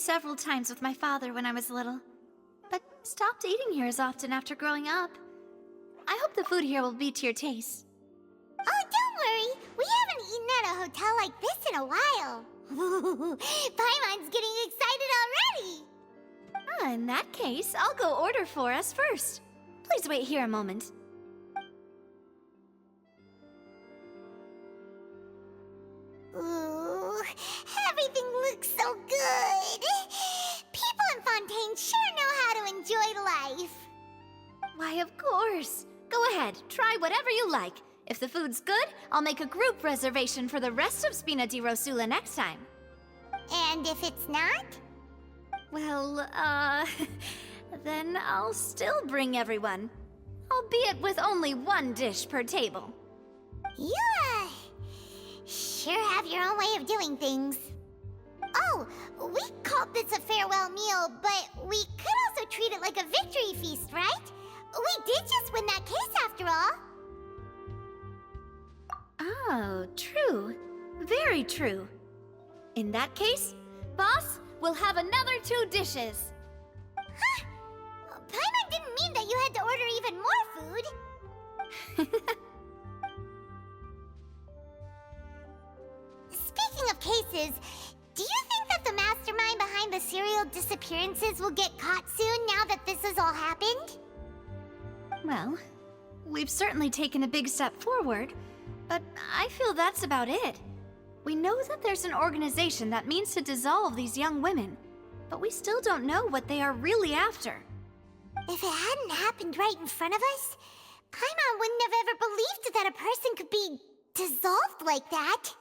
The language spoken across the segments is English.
several times with my father when I was little, but stopped eating here as often after growing up. I hope the food here will be to your taste. Oh, don't worry. We haven't eaten at a hotel like this in a while. Paimon's getting excited already. In that case, I'll go order for us first. Please wait here a moment. Ooh, everything looks so good. People in Fontaine sure know how to enjoy life. Why, of course. Go ahead, try whatever you like. If the food's good, I'll make a group reservation for the rest of Spina di Rosula next time. And if it's not? Well, then I'll still bring everyone. Albeit with only one dish per table. You, sure have your own way of doing things. Oh, we called this a farewell meal, but we could also treat it like a victory feast, right? We did just win that case after all. Oh, true. Very true. In that case, boss, we'll have another 2 dishes. Huh? Paimon didn't mean that you had to order even more food. Speaking of cases, do you think that the mastermind behind the serial disappearances will get caught soon now that this has all happened? Well, we've certainly taken a big step forward, but I feel that's about it. We know that there's an organization that means to dissolve these young women, but we still don't know what they are really after. If it hadn't happened right in front of us, Paimon wouldn't have ever believed that a person could be dissolved like that.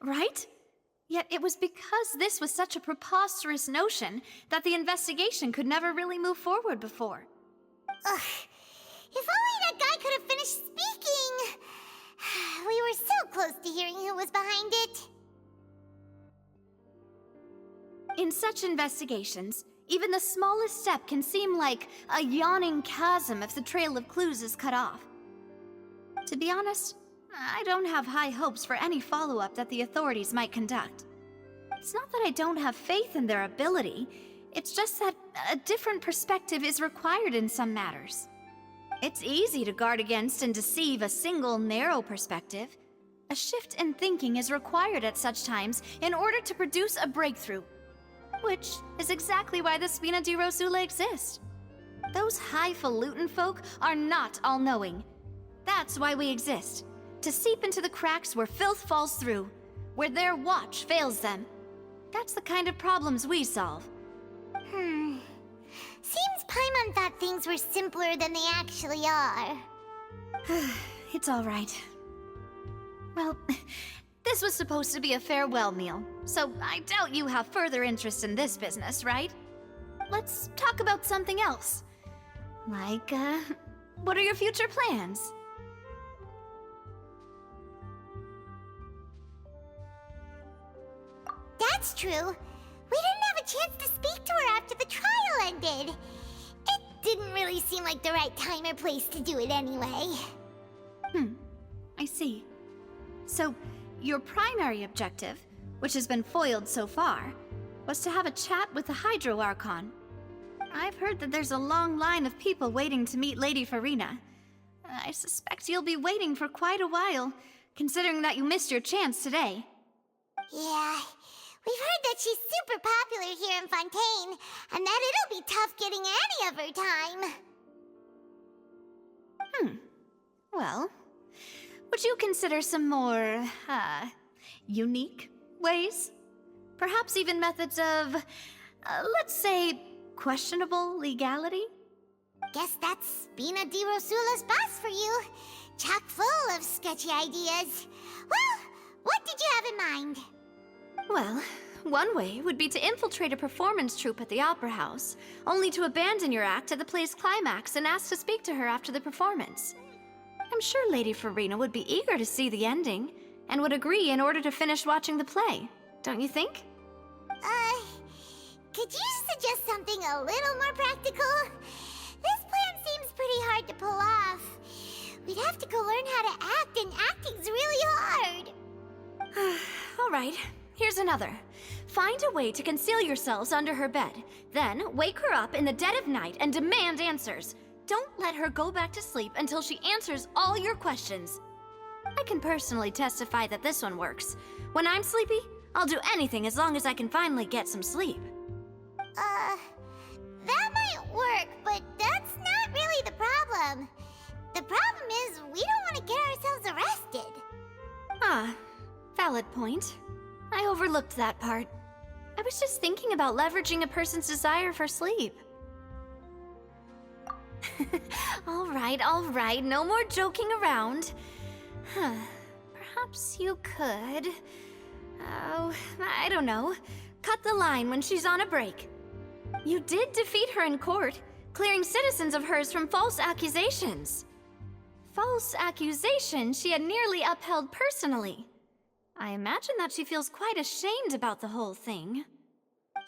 Right? Yet it was because this was such a preposterous notion that the investigation could never really move forward before. Ugh. If only that guy could have finished speaking! We were so close to hearing who was behind it. In such investigations, even the smallest step can seem like a yawning chasm if the trail of clues is cut off. To be honest, I don't have high hopes for any follow-up that the authorities might conduct. It's not that I don't have faith in their ability, it's just that a different perspective is required in some matters. It's easy to guard against and deceive a single narrow perspective. A shift in thinking is required at such times in order to produce a breakthrough. Which is exactly why the Spina di Rosula exists. Those highfalutin folk are not all-knowing. That's why we exist. To seep into the cracks where filth falls through, where their watch fails them. That's the kind of problems we solve. Seems Paimon thought things were simpler than they actually are. It's all right. Well, this was supposed to be a farewell meal, so I doubt you have further interest in this business, right? Let's talk about something else. Like, what are your future plans? That's true. We didn't have a chance to speak to her after the trial ended. It didn't really seem like the right time or place to do it anyway. I see. So, your primary objective, which has been foiled so far, was to have a chat with the Hydro Archon. I've heard that there's a long line of people waiting to meet Lady Farina. I suspect you'll be waiting for quite a while, considering that you missed your chance today. Yeah, we've heard that she's super popular here in Fontaine, and that it'll be tough getting any of her time. Well, would you consider some more, unique ways? Perhaps even methods of, let's say, questionable legality? Guess that's Spina di Rosula's boss for you. Chock full of sketchy ideas. Well, what did you have in mind? Well, one way would be to infiltrate a performance troupe at the Opera House, only to abandon your act at the play's climax and ask to speak to her after the performance. I'm sure Lady Farina would be eager to see the ending, and would agree in order to finish watching the play, don't you think? Could you suggest something a little more practical? This plan seems pretty hard to pull off. We'd have to go learn how to act, and acting's really hard. All right, here's another. Find a way to conceal yourselves under her bed. Then, wake her up in the dead of night and demand answers. Don't let her go back to sleep until she answers all your questions. I can personally testify that this one works. When I'm sleepy, I'll do anything as long as I can finally get some sleep. That might work, but that's not really the problem. The problem is we don't want to get ourselves arrested. Ah, valid point. I overlooked that part. I was just thinking about leveraging a person's desire for sleep. All right, no more joking around. Perhaps you could... Oh, I don't know. Cut the line when she's on a break. You did defeat her in court, clearing citizens of hers from false accusations. False accusations she had nearly upheld personally. I imagine that she feels quite ashamed about the whole thing.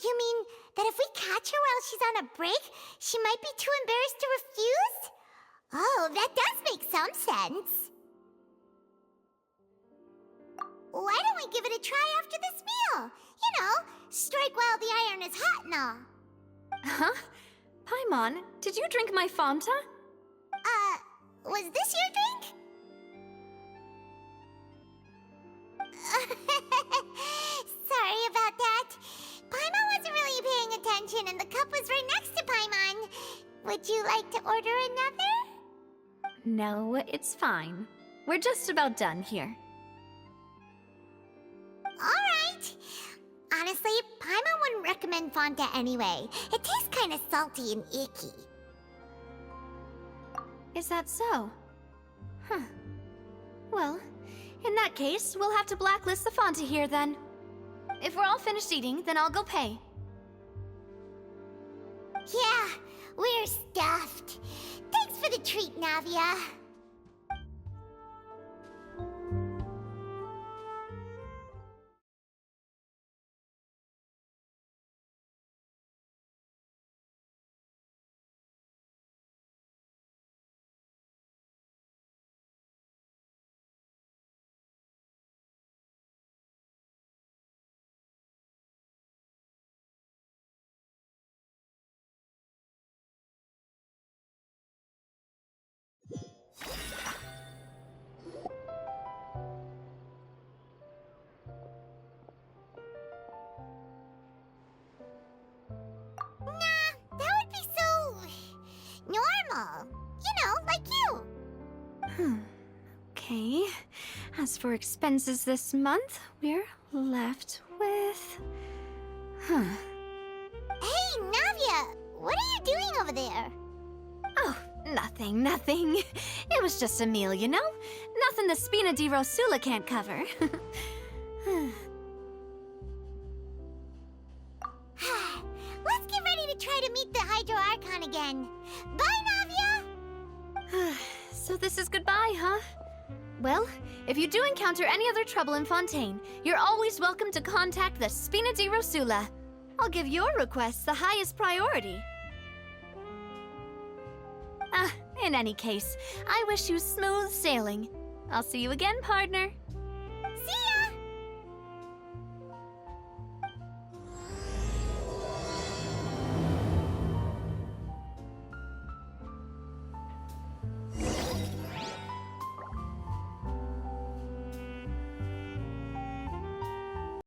You mean that if we catch her while she's on a break, she might be too embarrassed to refuse? Oh, that does make some sense. Why don't we give it a try after this meal? You know, strike while the iron is hot and all. Huh? Paimon, did you drink my Fanta? Was this your drink? Sorry about that. Paimon wasn't really paying attention and the cup was right next to Paimon. Would you like to order another? No, it's fine. We're just about done here. Alright. Honestly, Paimon wouldn't recommend Fanta anyway. It tastes kind of salty and icky. Is that so? Huh. Well, in that case, we'll have to blacklist the Fanta here then. If we're all finished eating, then I'll go pay. Yeah, we're stuffed. Thanks for the treat, Navia. Nah, that would be so... normal. You know, like you. Okay. As for expenses this month, we're left with... Hey, Navia! What are you doing over there? Oh, nothing. It was just a meal, you know? Nothing the Spina di Rosula can't cover. Let's get ready to try to meet the Hydro Archon again. Bye, Navia! So this is goodbye, huh? Well, if you do encounter any other trouble in Fontaine, you're always welcome to contact the Spina di Rosula. I'll give your requests the highest priority. In any case, I wish you smooth sailing. I'll see you again, partner.